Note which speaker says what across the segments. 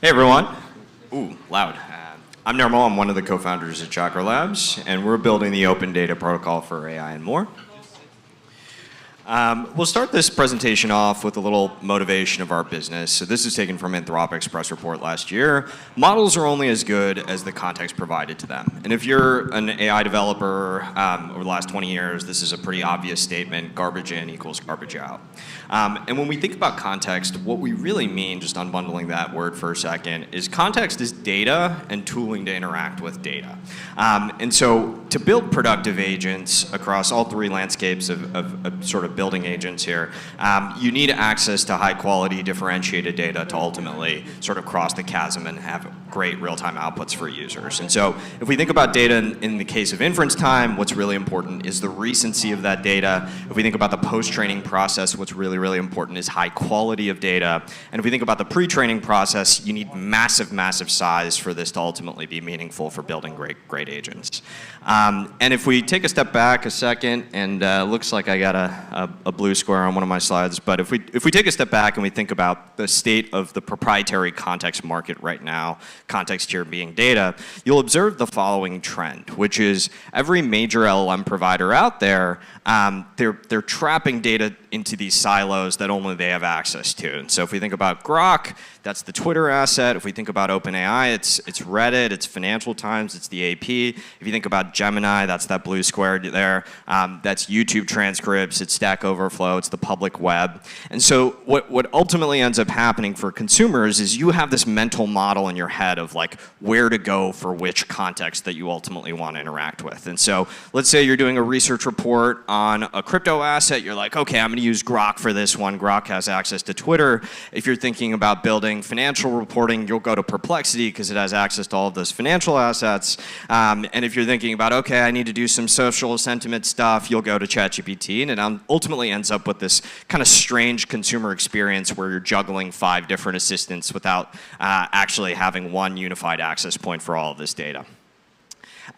Speaker 1: Hey everyone. Ooh, loud. I'm Nirmal. I'm one of the co-founders at Chakra Labs, and we're building the open data protocol for AI and more. We'll start this presentation off with a little motivation of our business. So this is taken from Anthropic's press report last year. Models are only as good as the context provided to them. And if you're an AI developer over the last 20 years, this is a pretty obvious statement: garbage in equals garbage out. And when we think about context, what we really mean, just unbundling that word for a second, is context is data and tooling to interact with data. And so to build productive agents across all three landscapes of sort of building agents here, you need access to high quality differentiated data to ultimately sort of cross the chasm and have great real-time outputs for users. And so if we think about data in the case of inference time, what's really important is the recency of that data. If we think about the post-training process, what's really important is high quality of data. And if we think about the pre-training process, you need massive size for this to ultimately be meaningful for building great agents. And if we take a step back a second, and looks like I got a blue square on one of my slides, but if we take a step back and we think about the state of the proprietary context market right now, context here being data, you'll observe the following trend, which is every major LLM provider out there, they're trapping data into these silos that only they have access to. And so if we think about Grok, that's the Twitter asset. If we think about OpenAI, it's Reddit, it's Financial Times, it's the AP. If you think about Gemini, that's that blue square there. That's YouTube transcripts, it's Stack Overflow, it's the public web. And so what ultimately ends up happening for consumers is you have this mental model in your head of like where to go for which context that you ultimately want to interact with. And so let's say you're doing a research report on a crypto asset. You're like, okay, I'm going to use Grok for this one. Grok has access to Twitter. If you're thinking about building financial reporting, you'll go to Perplexity because it has access to all of those financial assets. And if you're thinking about, okay, I need to do some social sentiment stuff, you'll go to ChatGPT. And it ultimately ends up with this kind of strange consumer experience where you're juggling 5 different assistants without actually having one unified access point for all of this data.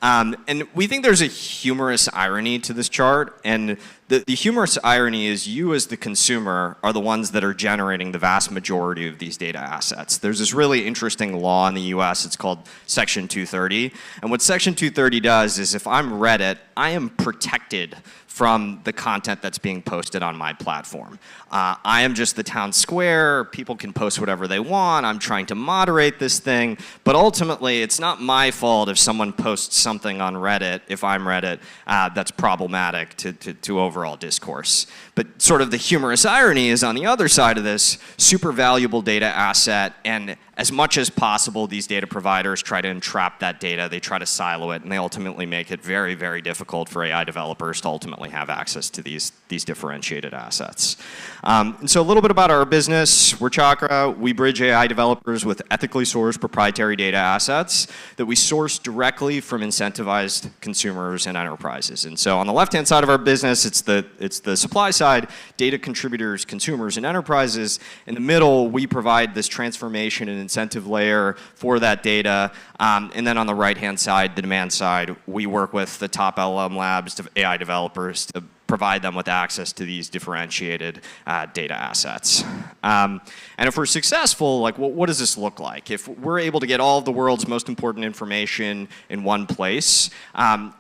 Speaker 1: And we think there's a humorous irony to this chart, and the humorous irony is you as the consumer are the ones that are generating the vast majority of these data assets. There's this really interesting law in the US, it's called Section 230, and what Section 230 does is if I'm Reddit, I am protected from the content that's being posted on my platform. I am just the town square, people can post whatever they want, I'm trying to moderate this thing, but ultimately it's not my fault if someone posts something on Reddit, if I'm Reddit, that's problematic to overall discourse. But sort of the humorous irony is on the other side of this, super valuable data asset, and as much as possible, these data providers try to entrap that data, they try to silo it, and they ultimately make it very difficult for AI developers to ultimately have access to these differentiated assets. And so a little bit about our business. We're Chakra. We bridge AI developers with ethically sourced proprietary data assets that we source directly from incentivized consumers and enterprises. And so on the left-hand side of our business, it's the supply side, data contributors, consumers, and enterprises. In the middle, we provide this transformation and incentive layer for that data. And then on the right-hand side, the demand side, we work with the top LLM labs, AI developers to provide them with access to these differentiated data assets. And if we're successful, like what does this look like? If we're able to get all of the world's most important information in one place,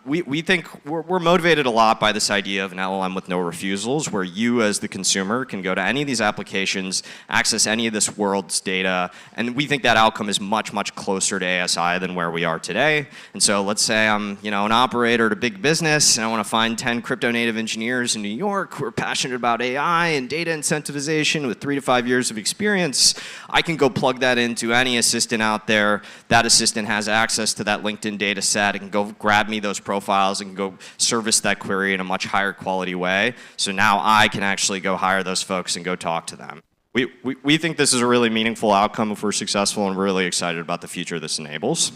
Speaker 1: we think we're motivated a lot by this idea of an LLM with no refusals, where you as the consumer can go to any of these applications, access any of this world's data, and we think that outcome is much closer to ASI than where we are today. And so let's say I'm an operator at a big business and I want to find 10 crypto native engineers in New York who are passionate about AI and data incentivization with 3 to 5 years of experience. I can go plug that into any assistant out there. That assistant has access to that LinkedIn data set. It can go grab me those profiles and go service that query in a much higher quality way. So now I can actually go hire those folks and go talk to them. We think this is a really meaningful outcome if we're successful, and we're really excited about the future this enables.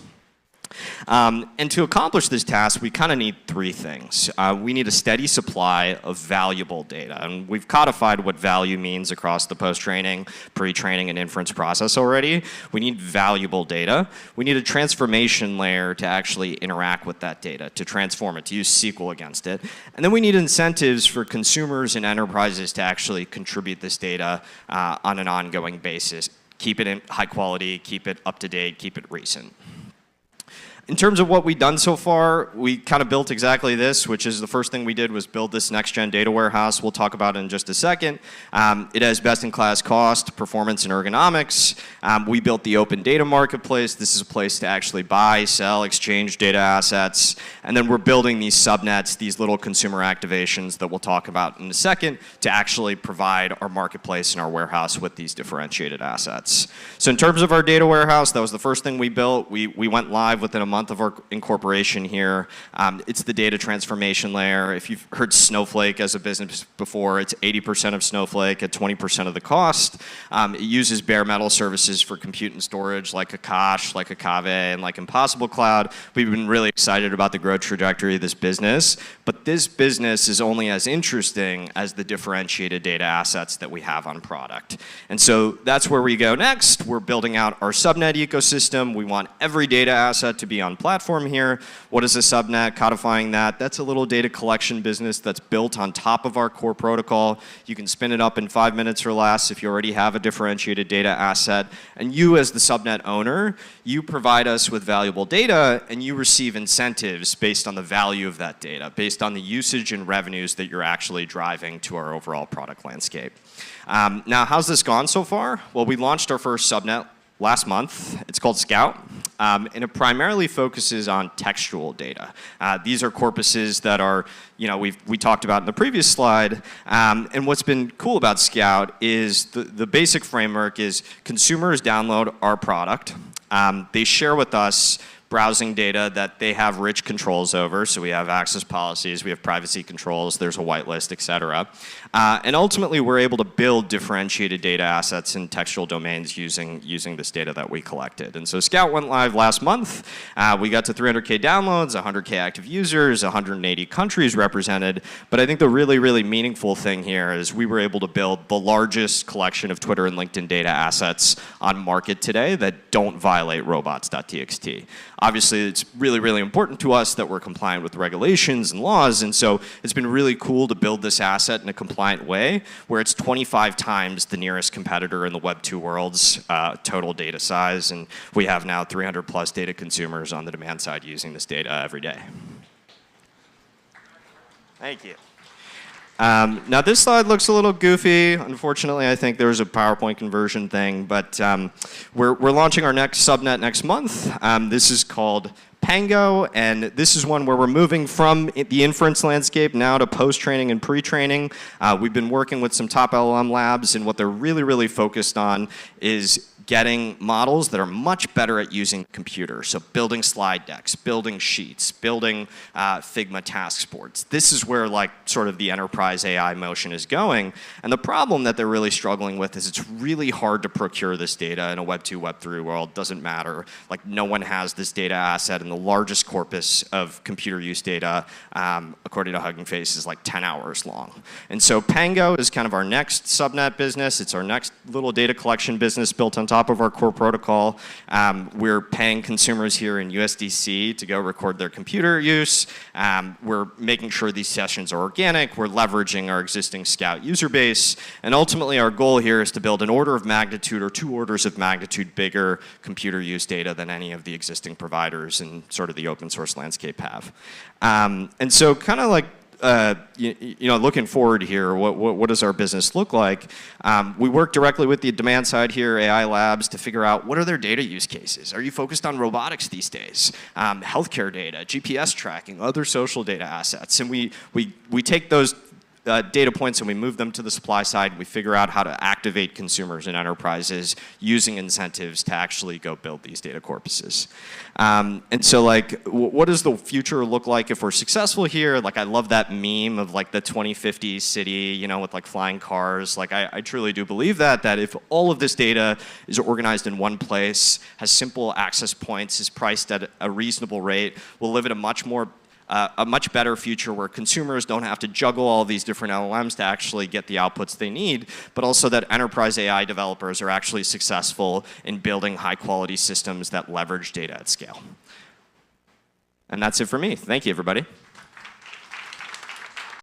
Speaker 1: And to accomplish this task, we kind of need 3 things. We need a steady supply of valuable data. And we've codified what value means across the post-training, pre-training, and inference process already. We need valuable data. We need a transformation layer to actually interact with that data, to transform it, to use SQL against it. And then we need incentives for consumers and enterprises to actually contribute this data on an ongoing basis, keep it in high quality, keep it up to date, keep it recent. In terms of what we've done so far, we kind of built exactly this, which is the first thing we did was build this next-gen data warehouse we'll talk about in just a second. It has best-in-class cost, performance, and ergonomics. We built the open data marketplace. This is a place to actually buy, sell, exchange data assets. And then we're building these subnets, these little consumer activations that we'll talk about in a second, to actually provide our marketplace and our warehouse with these differentiated assets. So in terms of our data warehouse, that was the first thing we built. We went live within a month of our incorporation here. It's the data transformation layer. If you've heard Snowflake as a business before, it's 80% of Snowflake at 20% of the cost. It uses bare metal services for compute and storage like Akash, like Akave, and like Impossible Cloud. We've been really excited about the growth trajectory of this business, but this business is only as interesting as the differentiated data assets that we have on product. And so that's where we go next. We're building out our subnet ecosystem. We want every data asset to be on platform here. What is a subnet? Codifying that. That's a little data collection business that's built on top of our core protocol. You can spin it up in 5 minutes or less if you already have a differentiated data asset. And you as the subnet owner, you provide us with valuable data and you receive incentives based on the value of that data, based on the usage and revenues that you're actually driving to our overall product landscape. Now, how's this gone so far? Well, we launched our first subnet last month. It's called Scout, and it primarily focuses on textual data. These are corpuses that are, we talked about in the previous slide, and what's been cool about Scout is the basic framework is consumers download our product, they share with us browsing data that they have rich controls over. So we have access policies, we have privacy controls, there's a whitelist, et cetera. And ultimately, we're able to build differentiated data assets in textual domains using this data that we collected. And so Scout went live last month. We got to 300K downloads, 100K active users, 180 countries represented. But I think the really, really meaningful thing here is we were able to build the largest collection of Twitter and LinkedIn data assets on market today that don't violate robots.txt. Obviously, it's really, really important to us that we're compliant with regulations and laws, and so it's been really cool to build this asset in a compliant way where it's 25 times the nearest competitor in the Web 2 world's total data size, and we have now 300 plus data consumers on the demand side using this data every day. Thank you. Now this slide looks a little goofy. Unfortunately, I think there's a PowerPoint conversion thing, but we're launching our next subnet next month. This is called Pango, and this is one where we're moving from the inference landscape now to post-training and pre-training. We've been working with some top LLM labs, and what they're really, really focused on is getting models that are much better at using computers. So building slide decks, building sheets, building Figma task sports. This is where like sort of the enterprise AI motion is going. And the problem that they're really struggling with is it's really hard to procure this data in a Web 2, Web 3 world. Doesn't matter. Like no one has this data asset, and the largest corpus of computer use data, according to Hugging Face, is like 10 hours long. And so Pango is kind of our next subnet business. It's our next little data collection business built on top of our core protocol. We're paying consumers here in USDC to go record their computer use. We're making sure these sessions are organic. We're leveraging our existing Scout user base. And ultimately, our goal here is to build an order of magnitude or 2 orders of magnitude bigger computer use data than any of the existing providers in sort of the open source landscape have. And so kind of like looking forward here, what does our business look like? We work directly with the demand side here, AI labs, to figure out what are their data use cases. Are you focused on robotics these days? Healthcare data, GPS tracking, other social data assets. And we take those data points and we move them to the supply side. We figure out how to activate consumers and enterprises using incentives to actually go build these data corpuses. And so like, what does the future look like if we're successful here? Like I love that meme of like the 2050 city, with like flying cars. Like I truly do believe that if all of this data is organized in one place, has simple access points, is priced at a reasonable rate, we'll live in a much better future where consumers don't have to juggle all these different LLMs to actually get the outputs they need, but also that enterprise AI developers are actually successful in building high quality systems that leverage data at scale. And that's it for me. Thank you, everybody.